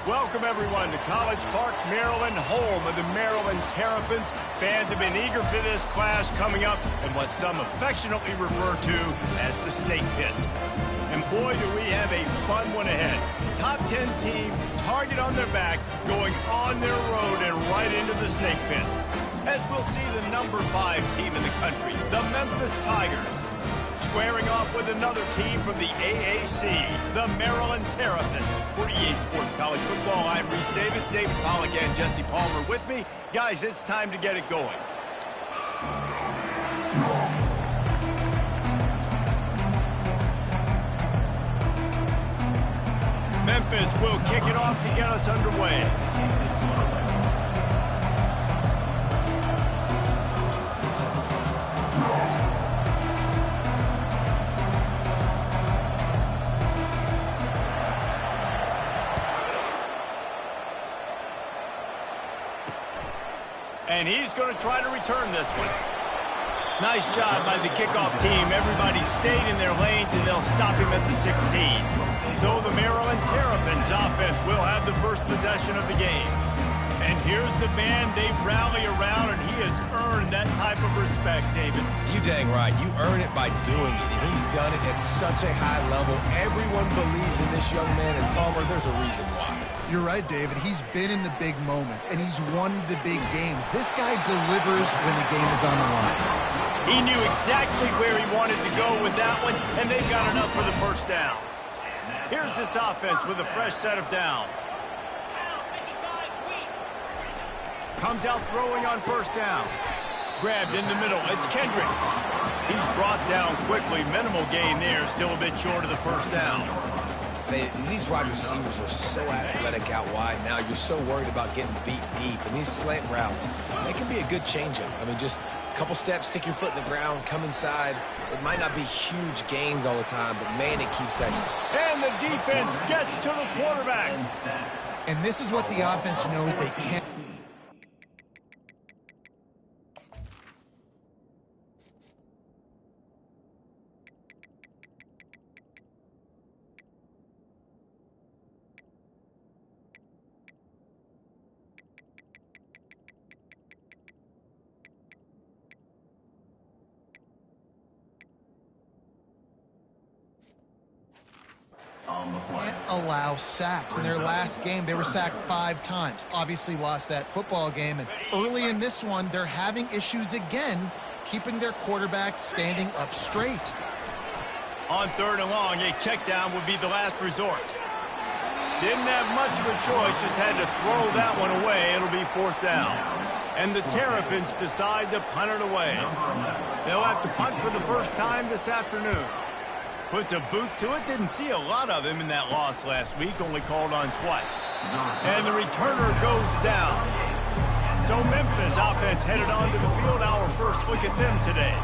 Welcome, everyone, to College Park, Maryland, home of the Maryland Terrapins. Fans have been eager for this clash coming up in what some affectionately refer to as the Snake Pit. And boy, do we have a fun one ahead. Top 10 team, target on their back, going on their road and right into the Snake Pit. As we'll see the number 5 team in the country, the Memphis Tigers, squaring off with another team from the AAC, the Maryland Terrapins. For EA Sports College Football, I'm Reese Davis, David Pollock, and Jesse Palmer with me. Guys, it's time to get it going. Memphis will kick it off to get us underway. And he's going to try to return this one. Nice job by the kickoff team. Everybody stayed in their lanes, and they'll stop him at the 16. So the Maryland Terrapins offense will have the first possession of the game. And here's the man they rally around, and he has earned that type of respect, David. You dang right. You earn it by doing it, and he's done it at such a high level. Everyone believes in this young man, and Palmer, there's a reason why. You're right, David. He's been in the big moments, and he's won the big games. This guy delivers when the game is on the line. He knew exactly where he wanted to go with that one, and they got enough for the first down. Here's this offense with a fresh set of downs. Comes out throwing on first down. Grabbed in the middle. It's Kendricks. He's brought down quickly. Minimal gain there. Still a bit short of the first down. These wide receivers are so athletic out wide now. You're so worried about getting beat deep. And these slant routes, they can be a good changeup. I mean, just a couple steps, stick your foot in the ground, come inside. It might not be huge gains all the time, but, man, it keeps that. And the defense gets to the quarterback. And this is what the offense knows they can't. Can't allow sacks. In their last game, they were sacked 5 times. Obviously lost that football game, and early in this one, they're having issues again keeping their quarterback standing up straight. On 3rd and long, a check down would be the last resort. Didn't have much of a choice, just had to throw that one away. It'll be 4th down. And the Terrapins decide to punt it away. They'll have to punt for the first time this afternoon. Puts a boot to it. Didn't see a lot of him in that loss last week. Only called on twice. And the returner goes down. So Memphis offense headed onto the field. Our first look at them today.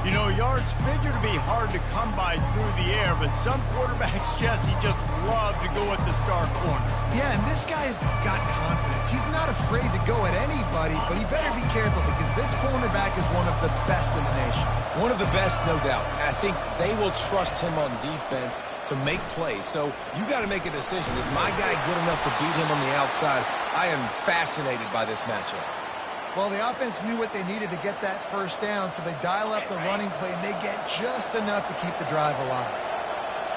You know, yards figure to be hard to come by through the air, but some quarterbacks, Jesse, just love to go at the star corner. Yeah, and this guy's got confidence. He's not afraid to go at anybody, but he better be careful because this cornerback is one of the best in the nation. One of the best, no doubt. I think they will trust him on defense to make plays. So you got to make a decision. Is my guy good enough to beat him on the outside? I am fascinated by this matchup. Well, the offense knew what they needed to get that first down, so they dial up the running play, and they get just enough to keep the drive alive.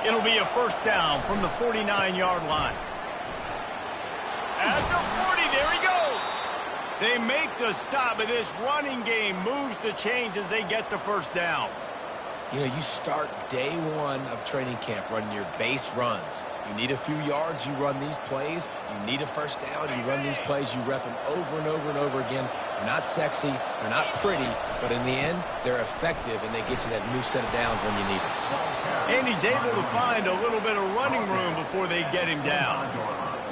It'll be a first down from the 49-yard line. At the 40, there he goes. They make the stop, but this running game moves the chains as they get the first down. You know, you start day 1 of training camp running your base runs. You need a few yards, you run these plays. You need a first down, you run these plays. You rep them over and over and over again. They're not sexy, they're not pretty, but in the end, they're effective, and they get you that new set of downs when you need them. And he's able to find a little bit of running room before they get him down.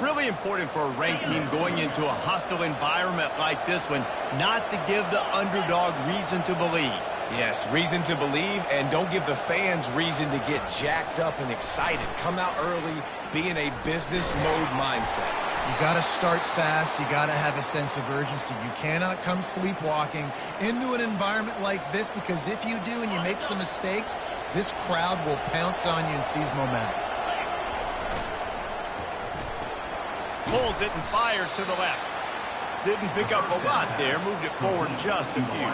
Really important for a ranked team going into a hostile environment like this one, not to give the underdog reason to believe. Yes, reason to believe, and don't give the fans reason to get jacked up and excited. Come out early, be in a business mode mindset. You got to start fast. You got to have a sense of urgency. You cannot come sleepwalking into an environment like this, because if you do and you make some mistakes, this crowd will pounce on you and seize momentum. pulls it and fires to the left. Didn't pick up a lot there, moved it forward just a few.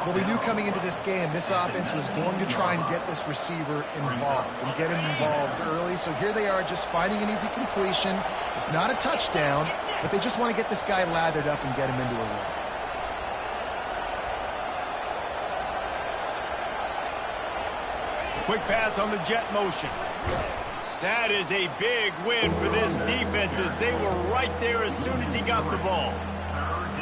Well, we knew coming into this game, this offense was going to try and get this receiver involved and get him involved early. So here they are just finding an easy completion. It's not a touchdown, but they just want to get this guy lathered up and get him into a run. Quick pass on the jet motion. That is a big win for this defense as they were right there as soon as he got the ball.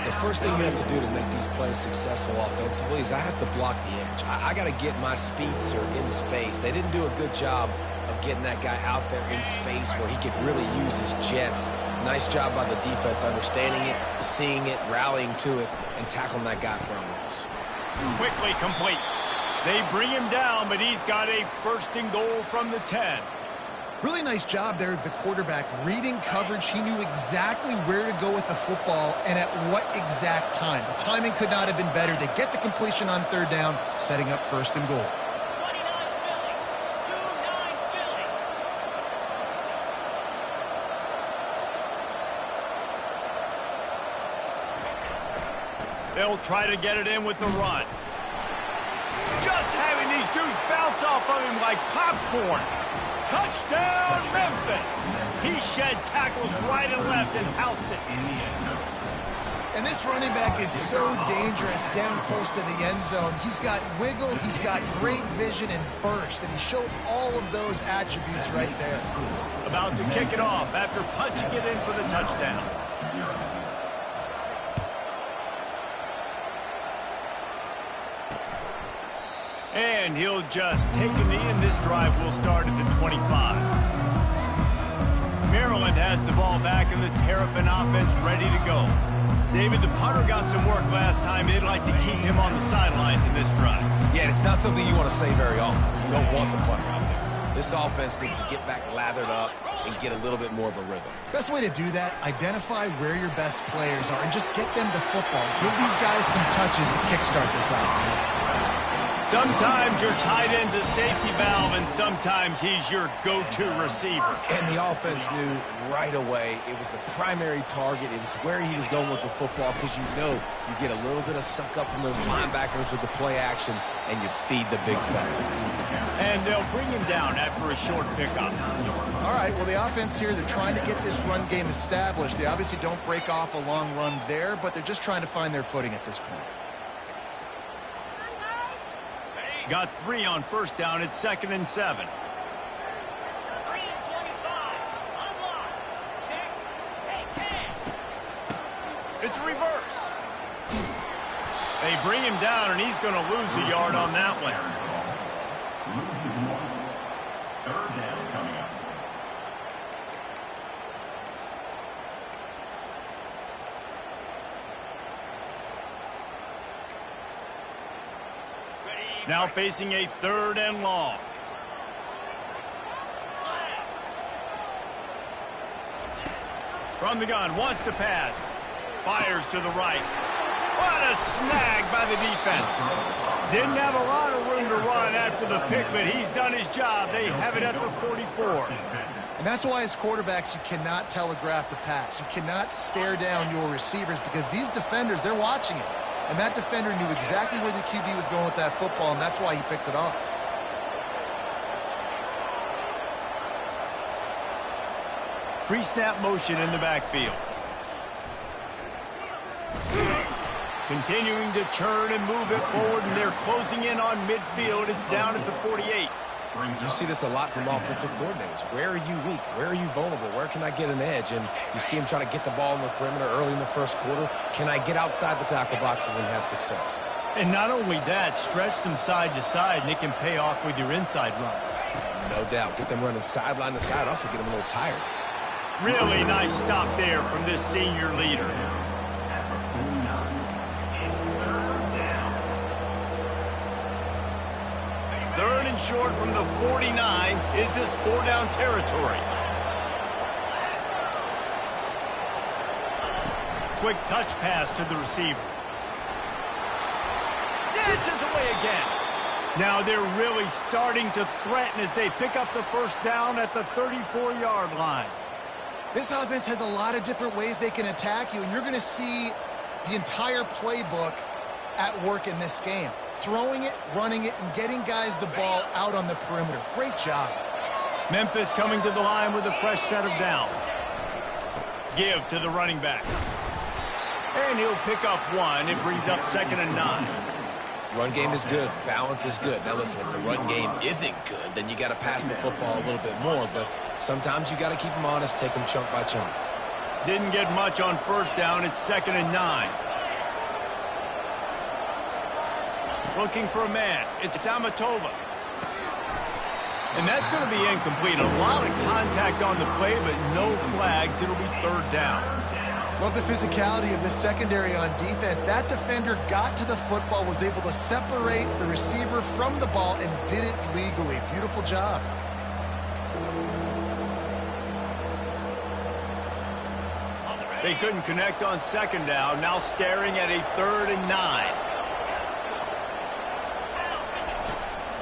The first thing you have to do to make these plays successful offensively is I have to block the edge. I got to get my speedster in space. They didn't do a good job of getting that guy out there in space where he could really use his jets. Nice job by the defense understanding it, seeing it, rallying to it, and tackling that guy for a loss. Quickly complete. They bring him down, but he's got a first and goal from the 10. Really nice job there of the quarterback reading coverage. He knew exactly where to go with the football and at what exact time. The timing could not have been better. They get the completion on third down, setting up first and goal. They'll try to get it in with the run. Just having these dudes bounce off of him like popcorn. Touchdown, Memphis! He shed tackles right and left and housed it. And this running back is so dangerous down close to the end zone. He's got wiggle, he's got great vision and burst, and he showed all of those attributes right there. About to kick it off after punching it in for the touchdown. And he'll just take a knee, and this drive will start at the 25. Maryland has the ball back, and the Terrapin offense ready to go. David, the punter got some work last time. They'd like to keep him on the sidelines in this drive. Yeah, it's not something you want to say very often. You don't want the punter out there. This offense needs to get back lathered up and get a little bit more of a rhythm. Best way to do that, identify where your best players are and just get them the football. Give these guys some touches to kickstart this offense. Sometimes your tight end's a safety valve, and sometimes he's your go-to receiver. And the offense knew right away it was the primary target. It was where he was going with the football because you know you get a little bit of suck up from those linebackers with the play action, and you feed the big fella. And they'll bring him down after a short pickup. All right, well, the offense here, they're trying to get this run game established. They obviously don't break off a long run there, but they're just trying to find their footing at this point. Got 3 on first down. It's 2nd and 7. It's a reverse. They bring him down, and he's going to lose a yard on that one. Third down coming up. Now facing a 3rd and long. From the gun, wants to pass. Fires to the right. What a snag by the defense. Didn't have a lot of room to run after the pick, but he's done his job. They have it at the 44. And that's why as quarterbacks, you cannot telegraph the pass. You cannot stare down your receivers because these defenders, they're watching it. And that defender knew exactly where the QB was going with that football, and that's why he picked it off. Pre-snap motion in the backfield. Continuing to turn and move it forward, and they're closing in on midfield. It's down at the 48. You see this a lot from offensive coordinators. Where are you weak? Where are you vulnerable? Where can I get an edge? And you see him trying to get the ball in the perimeter early in the first quarter. Can I get outside the tackle boxes and have success? And not only that, stretch them side to side, and it can pay off with your inside runs. No doubt. Get them running sideline to side. Also get them a little tired. Really nice stop there from this senior leader. Third and short from the 49. Is this 4-down territory? Quick touch pass to the receiver. Dances away again. Now they're really starting to threaten as they pick up the first down at the 34-yard line. This offense has a lot of different ways they can attack you, and you're going to see the entire playbook at work in this game. Throwing it, running it, and getting guys the ball out on the perimeter. Great job. Memphis coming to the line with a fresh set of downs. Give to the running back. And he'll pick up one. It brings up 2nd and 9. Run game is good. Balance is good. Now, listen, if the run game isn't good, then you got to pass the football a little bit more. But sometimes you got to keep them honest, take them chunk by chunk. Didn't get much on 1st down. It's 2nd and 9. Looking for a man. It's Amatova. And that's going to be incomplete. A lot of contact on the play, but no flags. It'll be 3rd down. Love the physicality of the secondary on defense. That defender got to the football, was able to separate the receiver from the ball, and did it legally. Beautiful job. They couldn't connect on 2nd down. Now staring at a 3rd and 9.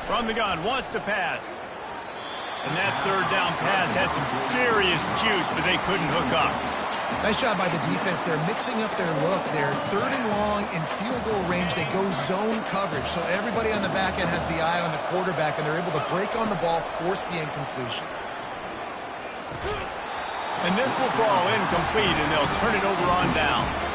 From the gun, wants to pass. And that 3rd down pass had some serious juice, but they couldn't hook up. Nice job by the defense. They're mixing up their look. They're 3rd and long in field goal range. They go zone coverage. So everybody on the back end has the eye on the quarterback, and they're able to break on the ball, force the incompletion. And this will fall incomplete, and they'll turn it over on downs.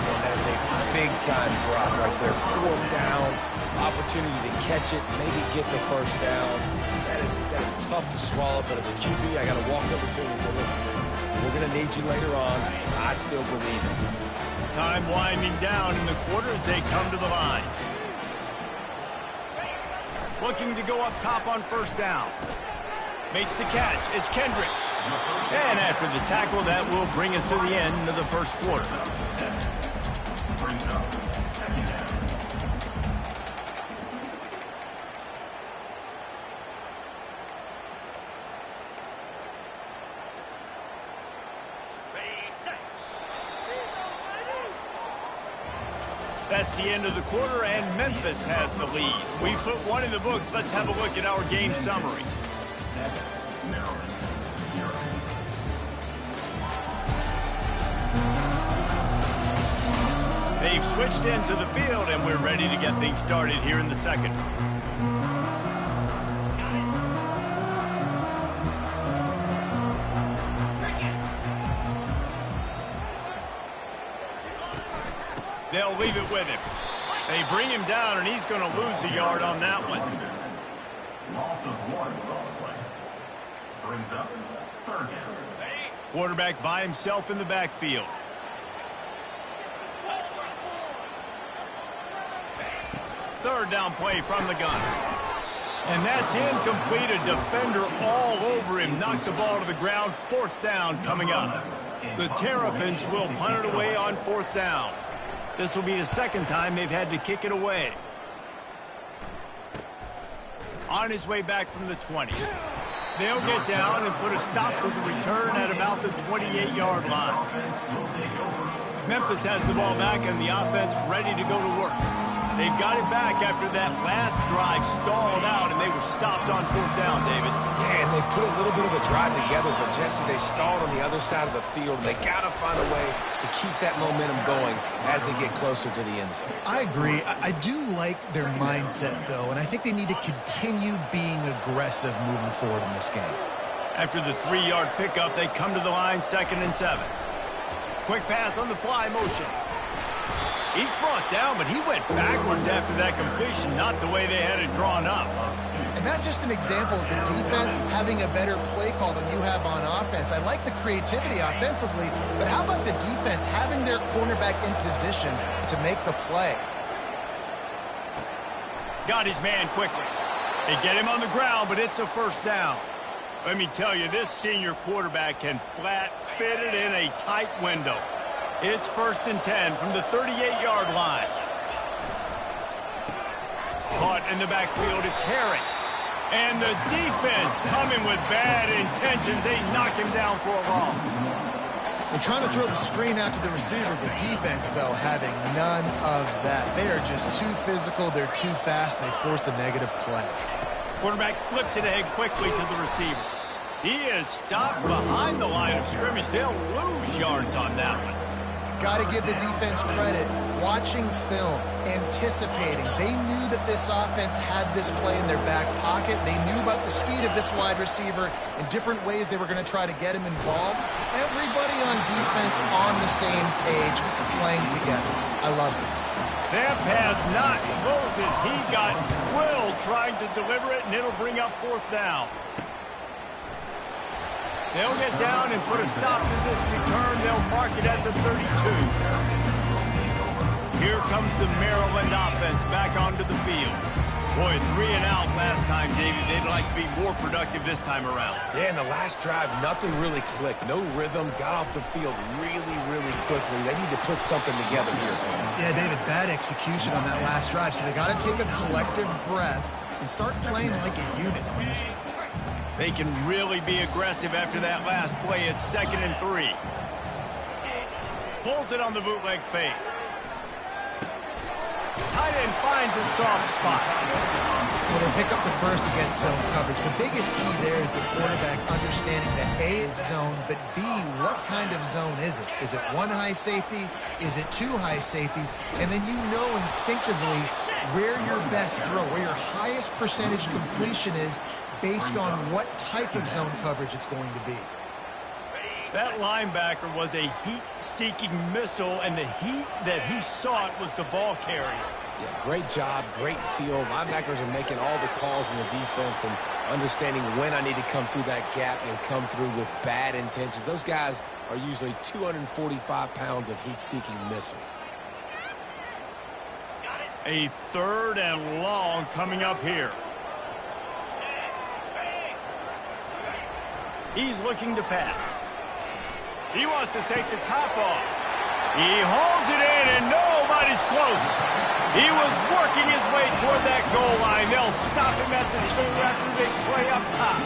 And that is a big-time drop right there. 4th down, opportunity to catch it, maybe get the 1st down. That is tough to swallow, but as a QB, I got to walk over to him and say, listen, we're going to need you later on. I still believe it. Time winding down in the quarter as they come to the line. Looking to go up top on 1st down. Makes the catch. It's Kendricks. And after the tackle, that will bring us to the end of the 1st quarter. Brings up 2nd down. That's the end of the quarter, and Memphis has the lead. We put one in the books. Let's have a look at our game summary. They've switched into the field, and we're ready to get things started here in the 2nd. They'll leave it with him. They bring him down, and he's going to lose a yard on that one. Loss of 1 on the play. Brings up 3rd down. Quarterback by himself in the backfield. Third down play from the gun. And that's incomplete. A defender all over him. Knocked the ball to the ground. 4th down coming up. The Terrapins will punt it away on 4th down. This will be the 2nd time they've had to kick it away. On his way back from the 20. They'll get down and put a stop to the return at about the 28-yard line. Memphis has the ball back and the offense ready to go to work. They've got it back after that last drive stalled out, and they were stopped on 4th down, David. Yeah, and they put a little bit of a drive together, but, Jesse, they stalled on the other side of the field. They got to find a way to keep that momentum going as they get closer to the end zone. I agree. I do like their mindset, though, and I think they need to continue being aggressive moving forward in this game. After the 3-yard pickup, they come to the line, 2nd and 7. Quick pass on the fly motion. He's brought down, but he went backwards after that completion, not the way they had it drawn up. And that's just an example of the defense having a better play call than you have on offense. I like the creativity offensively, but how about the defense having their cornerback in position to make the play? Got his man quickly. They get him on the ground, but it's a 1st down. Let me tell you, this senior quarterback can flat fit it in a tight window. It's 1st and 10 from the 38-yard line. Caught in the backfield, it's Herring. And the defense coming with bad intentions. They knock him down for a loss. They're trying to throw the screen out to the receiver. The defense, though, having none of that. They are just too physical, they're too fast, and they force a negative play. Quarterback flips it ahead quickly to the receiver. He is stopped behind the line of scrimmage. They'll lose yards on that one. Got to give the defense credit. Watching film, anticipating. They knew that this offense had this play in their back pocket. They knew about the speed of this wide receiver and different ways they were going to try to get him involved. Everybody on defense on the same page, playing together. I love it. That pass not close as he got drilled trying to deliver it, and it'll bring up 4th down. They'll get down and put a stop to this return. They'll mark it at the 32. Here comes the Maryland offense back onto the field. Boy, 3 and out last time, David. They'd like to be more productive this time around. Yeah, in the last drive, nothing really clicked. No rhythm, got off the field really, really quickly. They need to put something together here. Yeah, David, bad execution on that last drive, so they got to take a collective breath and start playing like a unit on this one. They can really be aggressive after that last play. It's 2nd and 3. Pulls it on the bootleg fake. Tight end finds a soft spot. Well, they pick up the first against zone coverage. The biggest key there is the quarterback understanding that A, it's zone, but B, what kind of zone is it? Is it 1 high safety? Is it 2 high safeties? And then you know instinctively where your best throw, where your highest percentage completion is based on what type of zone coverage it's going to be. That linebacker was a heat-seeking missile, and the heat that he sought was the ball carrier. Yeah, great job, great feel. Linebackers are making all the calls in the defense and understanding when I need to come through that gap and come through with bad intentions. Those guys are usually 245 pounds of heat-seeking missile. A 3rd and long coming up here. He's looking to pass. He wants to take the top off. He holds it in, and nobody's close. He was working his way toward that goal line. They'll stop him at the 2 after they play up top.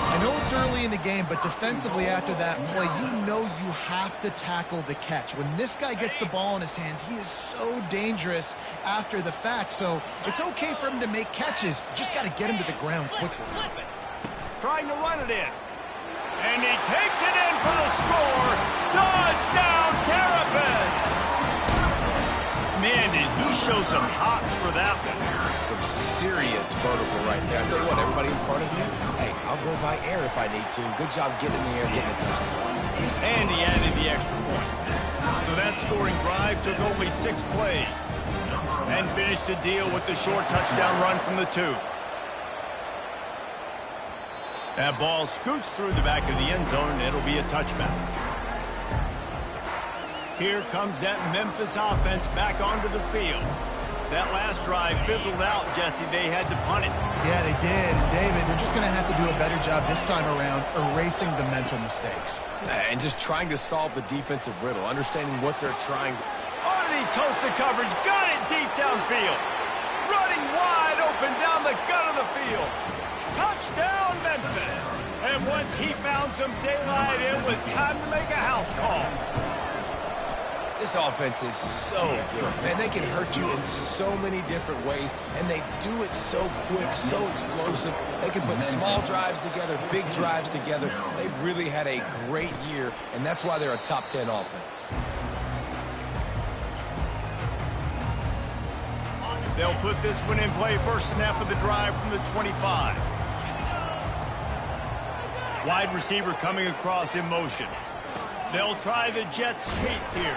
I know it's early in the game, but defensively after that play, you know you have to tackle the catch. When this guy gets the ball in his hands, he is so dangerous after the fact. So it's okay for him to make catches. You just got to get him to the ground quickly. Trying to run it in. And he takes it in for the score. Touchdown, Terrapins! Man, did he show some hops for that one. Some serious vertical right there. I tell you what, everybody in front of you, hey, I'll go by air if I need to. Good job getting in the air, getting a touchdown. And he added the extra point. So that scoring drive took only 6 plays. And finished the deal with the short touchdown run from the 2. That ball scoots through the back of the end zone, and it'll be a touchback. Here comes that Memphis offense back onto the field. That last drive fizzled out, Jesse. They had to punt it. Yeah, they did. And David, they're just going to have to do a better job this time around erasing the mental mistakes. And just trying to solve the defensive riddle, understanding what they're trying to... Underneath toasted coverage, got it deep downfield. Running wide open down the gut of the field. Touchdown, Memphis. And once he found some daylight, it was time to make a house call. This offense is so good. Man, they can hurt you in so many different ways, and they do it so quick, so explosive. They can put small drives together, big drives together. They've really had a great year, and that's why they're a top 10 offense. They'll put this one in play. First snap of the drive from the 25. Wide receiver coming across in motion. They'll try the jet sweep here.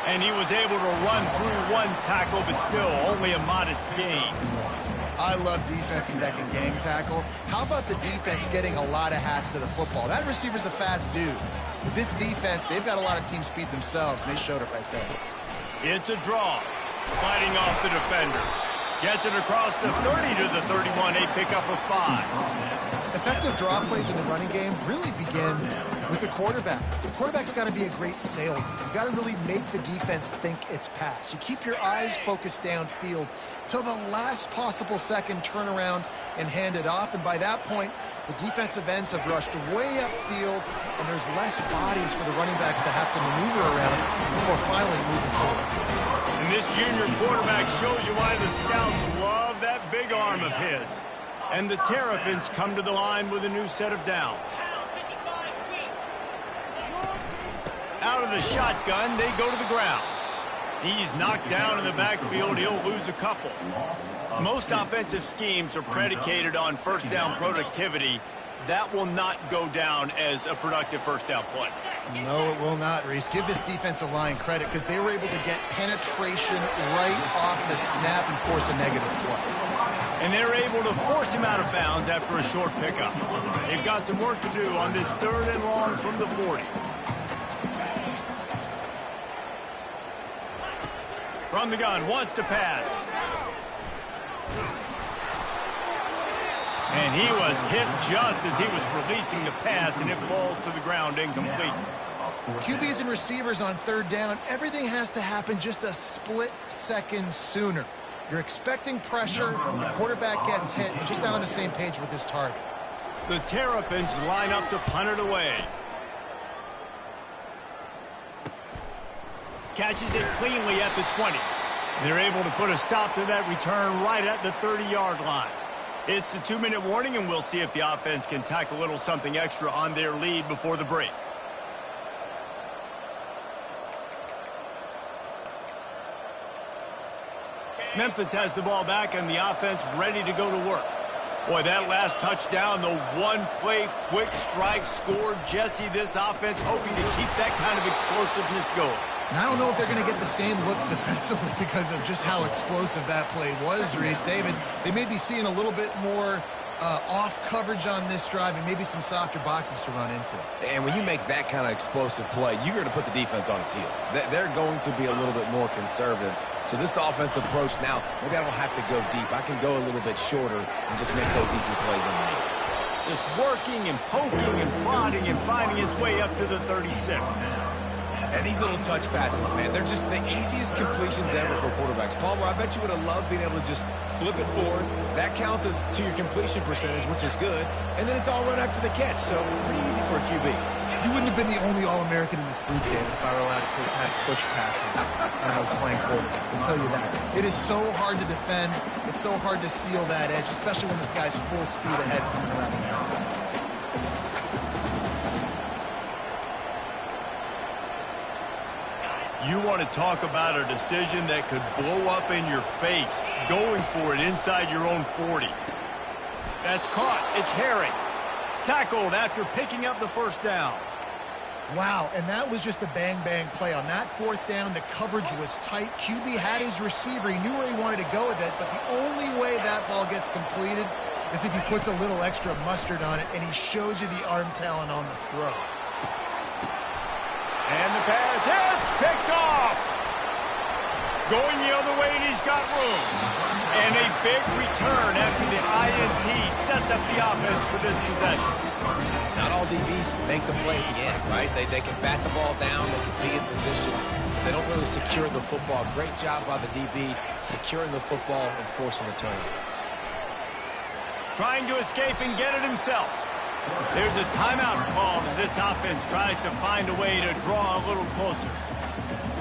And he was able to run through 1 tackle, but still only a modest gain. I love defenses that can gang tackle. How about the defense getting a lot of hats to the football? That receiver's a fast dude. With this defense, they've got a lot of team speed themselves, and they showed it right there. It's a draw. Fighting off the defender. Gets it across the 30 to the 31. A pickup of 5. Effective draw plays in the running game really begin with the quarterback. The quarterback's got to be a great salesman. You got to really make the defense think it's pass. You keep your eyes focused downfield till the last possible second, turn around and hand it off. And by that point, the defensive ends have rushed way upfield, and there's less bodies for the running backs to have to maneuver around before finally moving forward. And this junior quarterback shows you why the scouts love that big arm of his. And the Terrapins come to the line with a new set of downs. Out of the shotgun, they go to the ground. He's knocked down in the backfield. He'll lose a couple. Most offensive schemes are predicated on first down productivity. That will not go down as a productive first down play. No, it will not, Reese. Give this defensive line credit because they were able to get penetration right off the snap and force a negative play. And they're able to force him out of bounds after a short pickup. They've got some work to do on this 3rd and long from the 40. From the gun, wants to pass. And he was hit just as he was releasing the pass, and it falls to the ground incomplete. QBs and receivers on 3rd down, everything has to happen just a split second sooner. You're expecting pressure, the quarterback gets hit, just not on the same page with his target. The Terrapins line up to punt it away. Catches it cleanly at the 20. They're able to put a stop to that return right at the 30-yard line. It's the 2-minute warning, and we'll see if the offense can tack a little something extra on their lead before the break. Memphis has the ball back, and the offense ready to go to work. Boy, that last touchdown, the one-play quick strike scored. Jesse, this offense hoping to keep that kind of explosiveness going. And I don't know if they're going to get the same looks defensively because of just how explosive that play was, Reese. David, they may be seeing a little bit more off coverage on this drive and maybe some softer boxes to run into. And when you make that kind of explosive play, you're going to put the defense on its heels. They're going to be a little bit more conservative. So this offensive approach now, maybe I don't have to go deep. I can go a little bit shorter and just make those easy plays underneath. Just working and poking and prodding and finding his way up to the 36. And these little touch passes, man, they're just the easiest completions ever for quarterbacks. Palmer, I bet you would have loved being able to just flip it forward. That counts as to your completion percentage, which is good. And then it's all run after the catch, so pretty easy for a QB. You wouldn't have been the only All-American in this group, David, if I were allowed to have push passes when I was playing quarterback. I can tell you that. It is so hard to defend. It's so hard to seal that edge, especially when this guy's full speed ahead coming around the outside. You want to talk about a decision that could blow up in your face, going for it inside your own 40. That's caught. It's Herring. Tackled after picking up the first down. Wow, and that was just a bang-bang play. On that 4th down, the coverage was tight. QB had his receiver. He knew where he wanted to go with it, but the only way that ball gets completed is if he puts a little extra mustard on it, and he shows you the arm talent on the throw. And the pass hits, picked off. Going the other way, and he's got room. And a big return after the INT sets up the offense for this possession. Not all DBs make the play at the end, right? They can bat the ball down, they can be in position. They don't really secure the football. Great job by the DB securing the football and forcing the turnover. Trying to escape and get it himself. There's a timeout called as this offense tries to find a way to draw a little closer.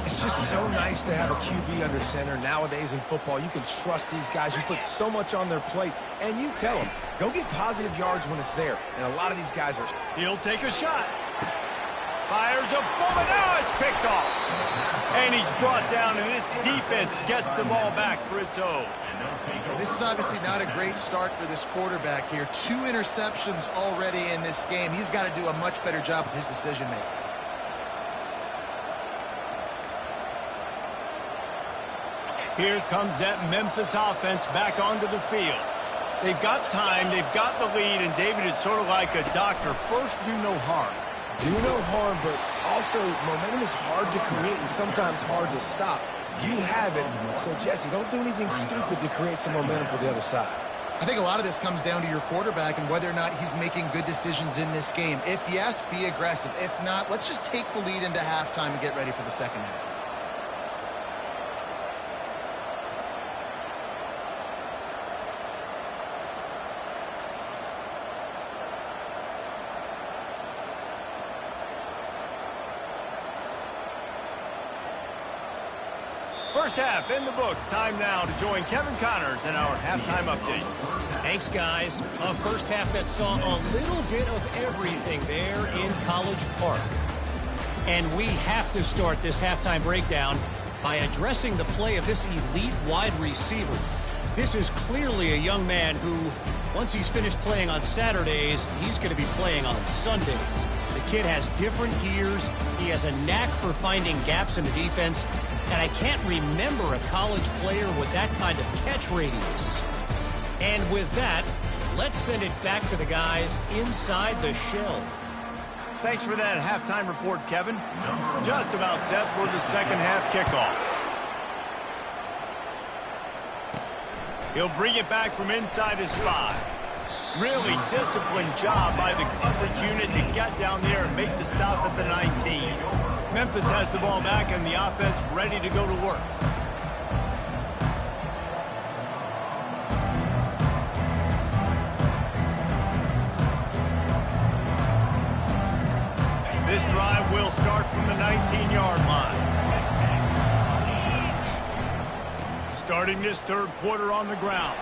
It's just so nice to have a QB under center. Nowadays in football, you can trust these guys. You put so much on their plate, and you tell them, go get positive yards when it's there. And a lot of these guys are... He'll take a shot. Fires a bullet. Now it's picked off. And he's brought down, and this defense gets the ball back for its own. This is obviously not a great start for this quarterback here. 2 interceptions already in this game. He's got to do a much better job with his decision-making. Here comes that Memphis offense back onto the field. They've got time, they've got the lead, and David is sort of like a doctor. First, do no harm. Do no harm, but also momentum is hard to create and sometimes hard to stop. You have it, so Jesse, don't do anything stupid to create some momentum for the other side. I think a lot of this comes down to your quarterback and whether or not he's making good decisions in this game. If yes, be aggressive. If not, let's just take the lead into halftime and get ready for the second half. First half in the books. Time now to join Kevin Connors in our halftime update. Thanks, guys. A first half that saw a little bit of everything there in College Park. And we have to start this halftime breakdown by addressing the play of this elite wide receiver. This is clearly a young man who, once he's finished playing on Saturdays, he's going to be playing on Sundays. The kid has different gears. He has a knack for finding gaps in the defense. And I can't remember a college player with that kind of catch radius. And with that, let's send it back to the guys inside the shell. Thanks for that halftime report, Kevin. Just about set for the second half kickoff. He'll bring it back from inside his 5. Really disciplined job by the coverage unit to get down there and make the stop at the 19. Memphis has the ball back and the offense ready to go to work. This drive will start from the 19-yard line. Starting this third quarter on the ground.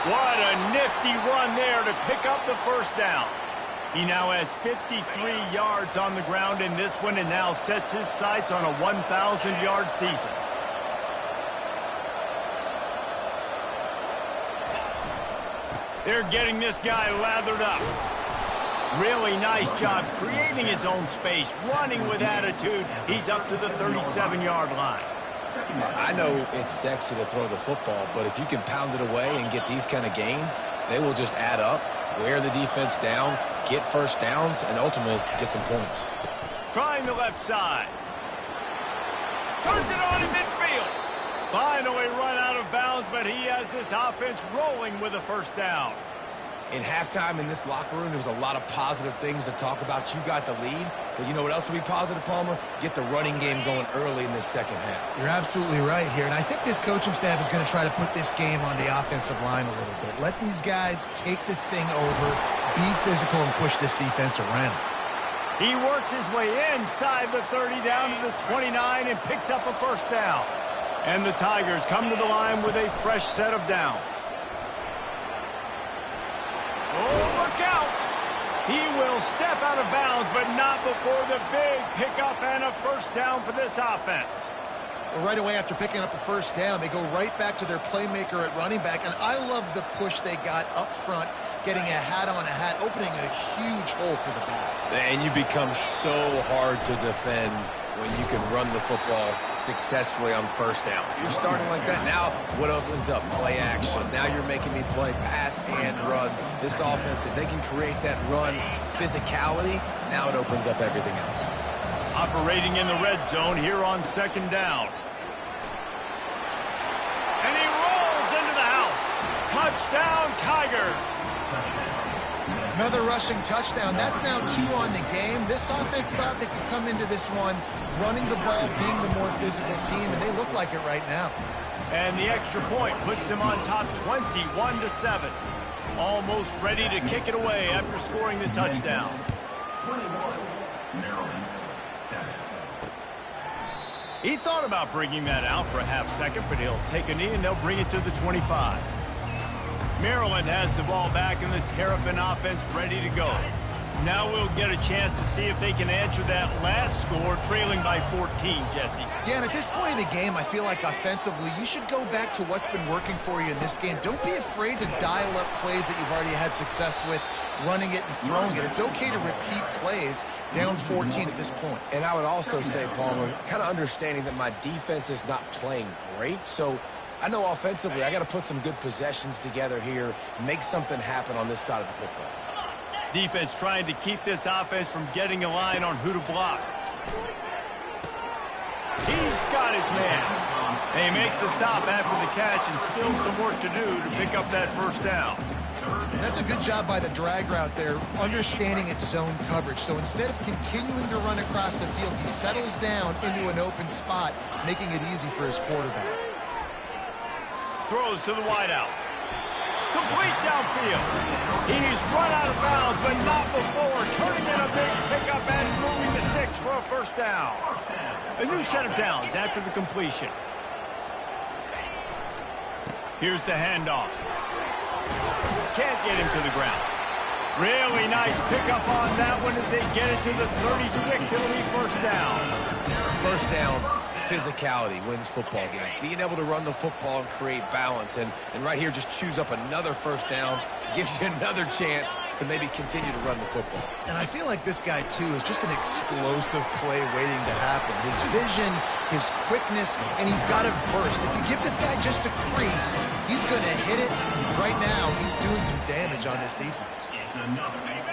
What a nifty run there to pick up the first down. He now has 53 yards on the ground in this one and now sets his sights on a 1,000-yard season. They're getting this guy lathered up. Really nice job creating his own space, running with attitude. He's up to the 37-yard line. I know it's sexy to throw the football, but if you can pound it away and get these kind of gains, they will just add up, wear the defense down, get first downs, and ultimately get some points. Trying the left side. Turns it on in midfield. Finally run out of bounds, but he has this offense rolling with a first down. In halftime in this locker room, there was a lot of positive things to talk about. You got the lead, but you know what else would be positive, Palmer? Get the running game going early in this second half. You're absolutely right here, and I think this coaching staff is going to try to put this game on the offensive line a little bit. Let these guys take this thing over, be physical, and push this defense around. He works his way inside the 30 down to the 29 and picks up a first down. And the Tigers come to the line with a fresh set of downs. Oh, look out! He will step out of bounds, but not before the big pickup and a first down for this offense. Well, right away after picking up a first down, they go right back to their playmaker at running back, and I love the push they got up front, getting a hat on a hat, opening a huge hole for the back. And you become so hard to defend when you can run the football successfully on first down. You're starting like that. Now, what opens up? Play action. Now you're making me play pass and run. This offense, if they can create that run physicality, now it opens up everything else. Operating in the red zone here on second down. And he rolls into the house. Touchdown, Tigers. Another rushing touchdown. That's now 2 on the game. This offense thought they could come into this one running the ball, being the more physical team, and they look like it right now. And the extra point puts them on top 21-7. Almost ready to kick it away after scoring the touchdown. 21, Maryland, 7. He thought about bringing that out for a half second, but he'll take a knee and they'll bring it to the 25. Maryland has the ball back and the Terrapin offense ready to go. Now we'll get a chance to see if they can answer that last score, trailing by 14, Jesse. Yeah, and at this point in the game, I feel like offensively, you should go back to what's been working for you in this game. Don't be afraid to dial up plays that you've already had success with, running it and throwing it. It's okay to repeat plays down 14 at this point. And I would also say, Palmer, kind of understanding that my defense is not playing great, so I know offensively I got to put some good possessions together here, make something happen on this side of the football. Defense trying to keep this offense from getting a line on who to block. He's got his man. They make the stop after the catch and still some work to do to pick up that first down. That's a good job by the drag route there, understanding its zone coverage. So instead of continuing to run across the field, he settles down into an open spot, making it easy for his quarterback. Throws to the wideout. Complete downfield. He's run out of bounds, but not before turning in a big pickup and moving the sticks for a first down. A new set of downs after the completion. Here's the handoff. Can't get him to the ground. Really nice pickup on that one as they get it to the 36. It'll be first down. First down, physicality wins football games. Being able to run the football and create balance. And right here, just choose up another first down. Gives you another chance to maybe continue to run the football. And I feel like this guy, too, is just an explosive play waiting to happen. His vision, his quickness, and he's got to burst. If you give this guy just a crease, he's going to hit it. Right now, he's doing some damage on this defense.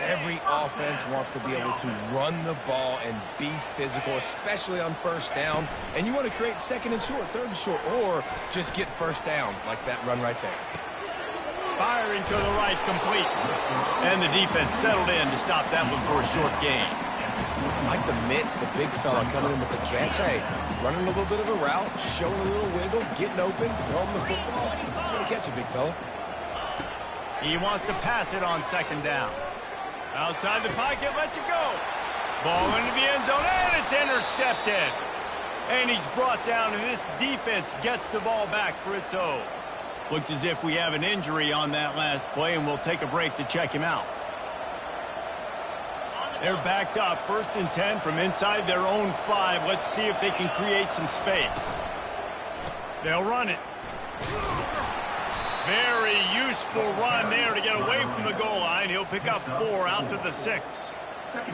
Every offense wants to be able to run the ball and be physical, especially on first down. And you want to create second and short, third and short, or just get first downs like that run right there. Firing to the right, complete. And the defense settled in to stop that one for a short gain. Like the mitts, the big fella coming in with the catch. Hey, running a little bit of a route, showing a little wiggle, getting open, throwing the football. That's going to catch you, big fella. He wants to pass it on second down. Outside the pocket, lets it go. Ball into the end zone, and it's intercepted. And he's brought down, and this defense gets the ball back for its own. Looks as if we have an injury on that last play, and we'll take a break to check him out. They're backed up, 1st and 10 from inside their own 5. Let's see if they can create some space. They'll run it. Very useful run there to get away from the goal line. He'll pick up 4 out to the 6.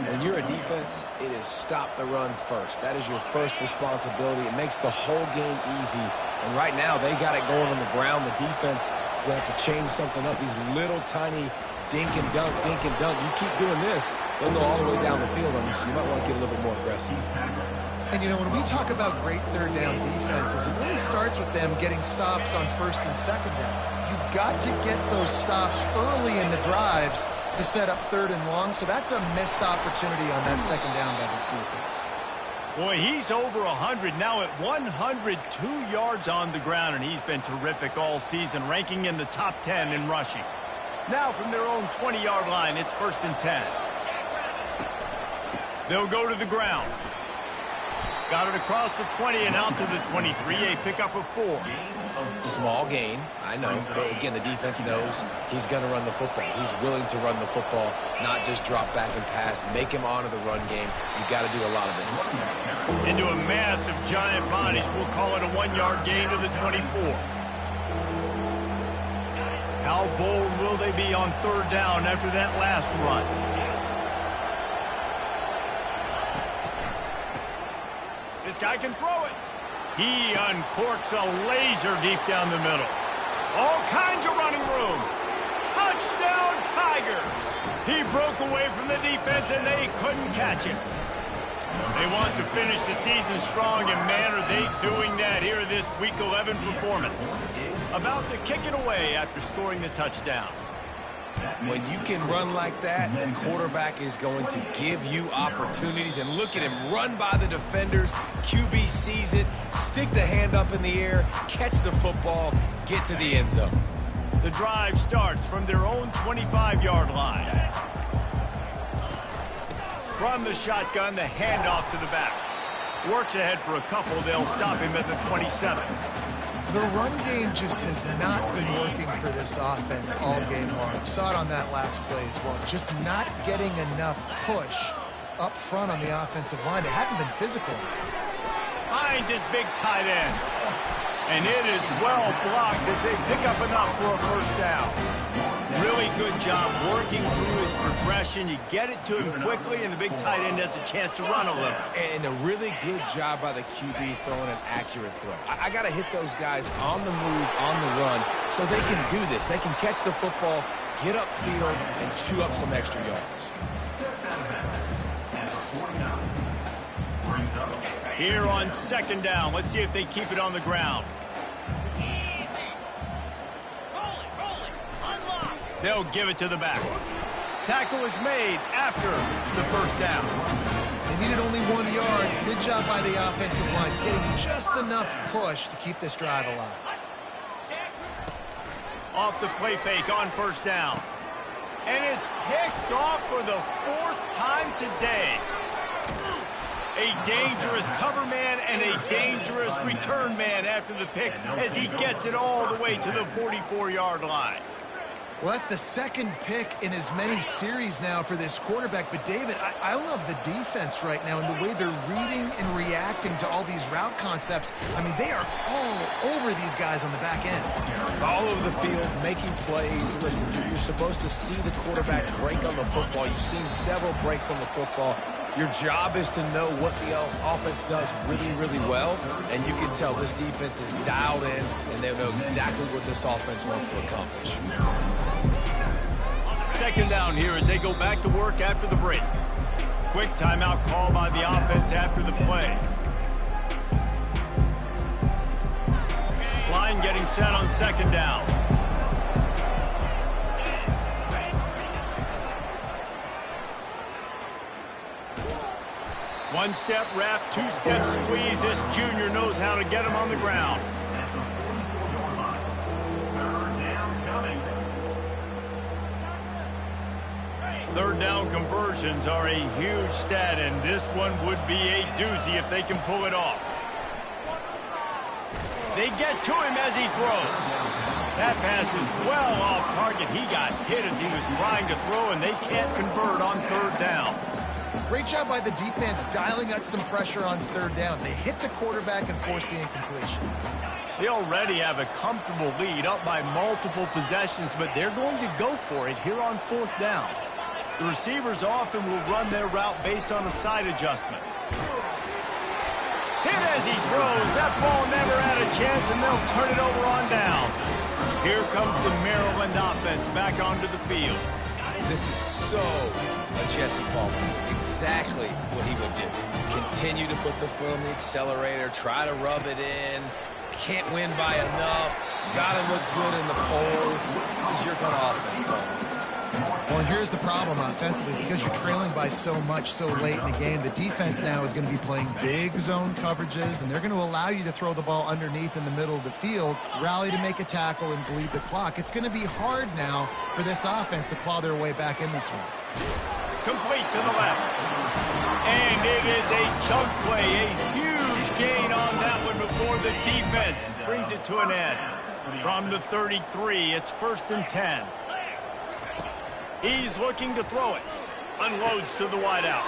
When you're a defense, it is stop the run first. That is your first responsibility. It makes the whole game easy. And right now, they got it going on the ground. The defense is going to have to change something up. These little tiny dink and dunk, dink and dunk. You keep doing this, they'll go all the way down the field on you, so you might want to get a little bit more aggressive. And, you know, when we talk about great third down defenses, it really starts with them getting stops on first and second down. You've got to get those stops early in the drives to set up third and long, so that's a missed opportunity on that second down by this defense. Boy, he's over 100 now at 102 yards on the ground, and he's been terrific all season, ranking in the top 10 in rushing. Now from their own 20-yard line, it's 1st and 10. They'll go to the ground. Got it across the 20 and out to the 23, a pickup of 4. Small gain, I know, but again, the defense knows he's going to run the football. He's willing to run the football, not just drop back and pass, make him honor the run game. You've got to do a lot of this. Into a mass of giant bodies, we'll call it a 1-yard gain to the 24. How bold will they be on third down after that last run? This guy can throw it. He uncorks a laser deep down the middle. All kinds of running room. Touchdown, Tigers. He broke away from the defense, and they couldn't catch him. They want to finish the season strong, and man, are they doing that here in this Week 11 performance. About to kick it away after scoring the touchdown. When you can run like that, the quarterback is going to give you opportunities. And look at him run by the defenders. QB sees it, stick the hand up in the air, catch the football, get to the end zone. The drive starts from their own 25-yard line. From the shotgun, the handoff to the back. Works ahead for a couple. They'll stop him at the 27. The run game just has not been working for this offense all game long. We saw it on that last play as well. Just not getting enough push up front on the offensive line. They haven't been physical. Finds his big tight end. And it is well blocked as they pick up enough for a first down. Really good job working through his progression. You get it to him quickly, and the big tight end has a chance to run a little. And a really good job by the QB throwing an accurate throw. I got to hit those guys on the move, on the run, so they can do this. They can catch the football, get upfield, and chew up some extra yards. Here on second down, let's see if they keep it on the ground. They'll give it to the back. Tackle is made after the first down. They needed only 1 yard. Good job by the offensive line, getting just enough push to keep this drive alive. Off the play fake on first down. And it's picked off for the 4th time today. A dangerous cover man and a dangerous return man after the pick as he gets it all the way to the 44-yard line. Well, that's the second pick in as many series now for this quarterback. But, David, I love the defense right now and the way they're reading and reacting to all these route concepts. I mean, they are all over these guys on the back end. All over the field, making plays. Listen, you're supposed to see the quarterback break on the football. You've seen several breaks on the football. Your job is to know what the offense does really, really well. And you can tell this defense is dialed in, and they know exactly what this offense wants to accomplish. Second down here as they go back to work after the break. Quick timeout call by the offense after the play. Line getting set on second down. One-step wrap, two-step squeeze. This junior knows how to get him on the ground. Third down conversions are a huge stat, and this one would be a doozy if they can pull it off. They get to him as he throws. That pass is well off target. He got hit as he was trying to throw, and they can't convert on third down. Great job by the defense dialing up some pressure on third down. They hit the quarterback and forced the incompletion. They already have a comfortable lead up by multiple possessions, but they're going to go for it here on fourth down. The receivers often will run their route based on a side adjustment. Hit as he throws. That ball never had a chance, and they'll turn it over on downs. Here comes the Maryland offense back onto the field. This is so a Jesse Palmer. Exactly what he would do. Continue to put the foot on the accelerator, try to rub it in. Can't win by enough. Got to look good in the polls. This is your kind of offense, Palmer. Well, and here's the problem offensively. Because you're trailing by so much so late in the game, the defense now is going to be playing big zone coverages, and they're going to allow you to throw the ball underneath in the middle of the field, rally to make a tackle, and bleed the clock. It's going to be hard now for this offense to claw their way back in this one. Complete to the left. And it is a chunk play, a huge gain on that one before the defense brings it to an end. From the 33, it's 1st and 10. He's looking to throw it. Unloads to the wideout.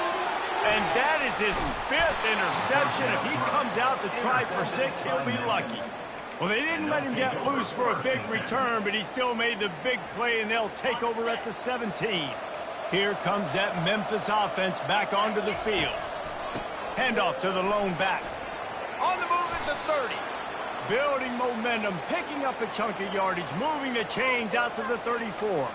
And that is his 5th interception. If he comes out to try for 6, he'll be lucky. Well, they didn't let him get loose for a big return, but he still made the big play, and they'll take over at the 17. Here comes that Memphis offense back onto the field. Handoff to the lone back. On the move at the 30. Building momentum, picking up a chunk of yardage, moving the chains out to the 34.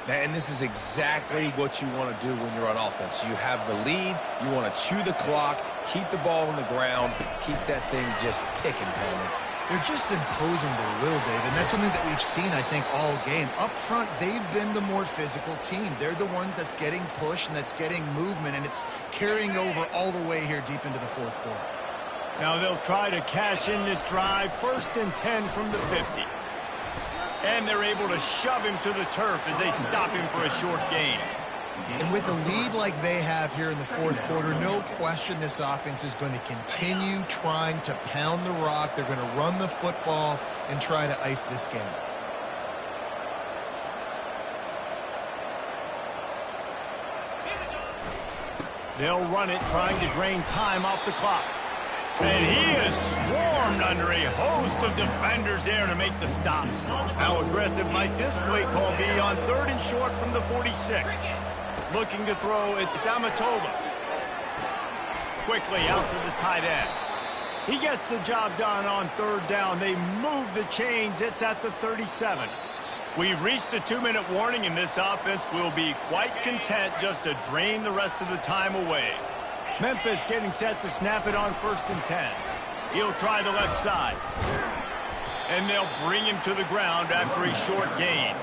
And this is exactly what you want to do when you're on offense. You have the lead. You want to chew the clock, keep the ball on the ground, keep that thing just ticking, Palmer. They're just imposing their will, Dave, and that's something that we've seen, I think, all game. Up front, they've been the more physical team. They're the ones that's getting pushed and that's getting movement, and it's carrying over all the way here deep into the fourth quarter. Now they'll try to cash in this drive. 1st and 10 from the 50. And they're able to shove him to the turf as they stop him for a short gain. And with a lead like they have here in the fourth quarter, no question this offense is going to continue trying to pound the rock. They're going to run the football and try to ice this game. They'll run it, trying to drain time off the clock. And he is swarmed under a host of defenders there to make the stop. How aggressive might this play call be on 3rd and short from the 46? Looking to throw, it's Amatola. Quickly out to the tight end. He gets the job done on 3rd down. They move the chains. It's at the 37. We've reached the 2-minute warning, and this offense will be quite content just to drain the rest of the time away. Memphis getting set to snap it on 1st and 10. He'll try the left side. And they'll bring him to the ground after a short gain.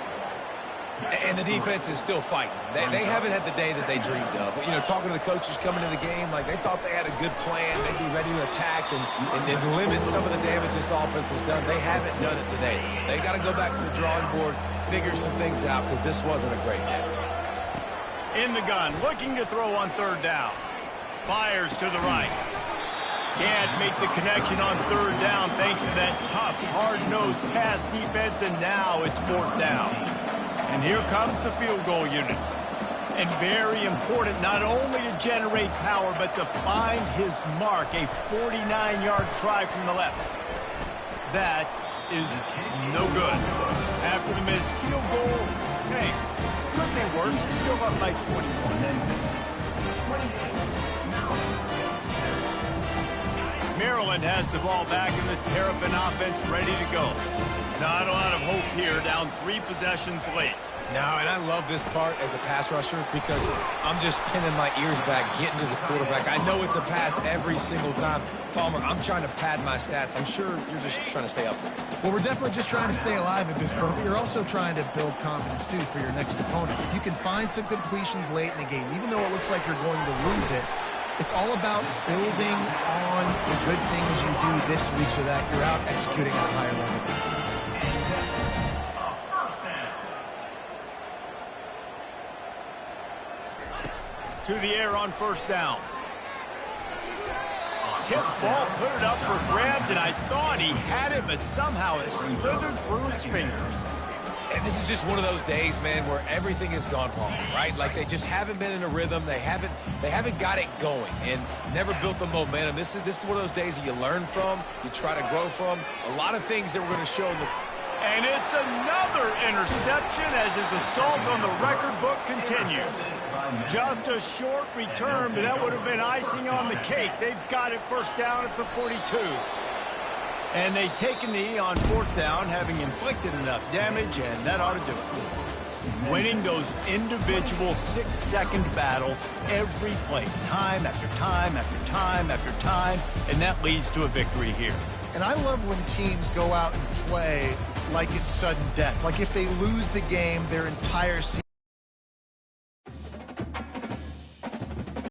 And the defense is still fighting. They haven't had the day that they dreamed of. You know, talking to the coaches coming into the game, like they thought they had a good plan. They'd be ready to attack and limit some of the damage this offense has done. They haven't done it today. They got to go back to the drawing board, figure some things out, because this wasn't a great day. In the gun, looking to throw on 3rd down. Fires to the right. Can't make the connection on 3rd down thanks to that tough, hard-nosed pass defense, and now it's 4th down. And here comes the field goal unit. And very important, not only to generate power, but to find his mark, a 49-yard try from the left. That is no good. After the missed field goal, hey, could be worse. Still up by 21. Maryland has the ball back in the Terrapin offense ready to go. Not a lot of hope here, down 3 possessions late. No, and I love this part as a pass rusher because I'm just pinning my ears back, getting to the quarterback. I know it's a pass every single time. Palmer, I'm trying to pad my stats. I'm sure you're just trying to stay up there. Well, we're definitely just trying to stay alive at this point, but you're also trying to build confidence, too, for your next opponent. If you can find some completions late in the game, even though it looks like you're going to lose it, it's all about building on the good things you do this week so that you're out executing at a higher level. To the air on first down. Tip ball, put it up for grabs, and I thought he had it, but somehow it slithered through his fingers. And this is just one of those days, man, where everything has gone wrong, right? Like they just haven't been in a rhythm. They haven't got it going and never built the momentum. This is one of those days that you learn from, you try to grow from. A lot of things that we're going to show in the... And it's another interception as his assault on the record book continues. Just a short return, but that would have been icing on the cake. They've got it first down at the 42. And they take a knee on fourth down, having inflicted enough damage, and that ought to do it. Winning those individual 6-second battles every play, time after time after time after time, and that leads to a victory here. And I love when teams go out and play like it's sudden death. Like if they lose the game, their entire season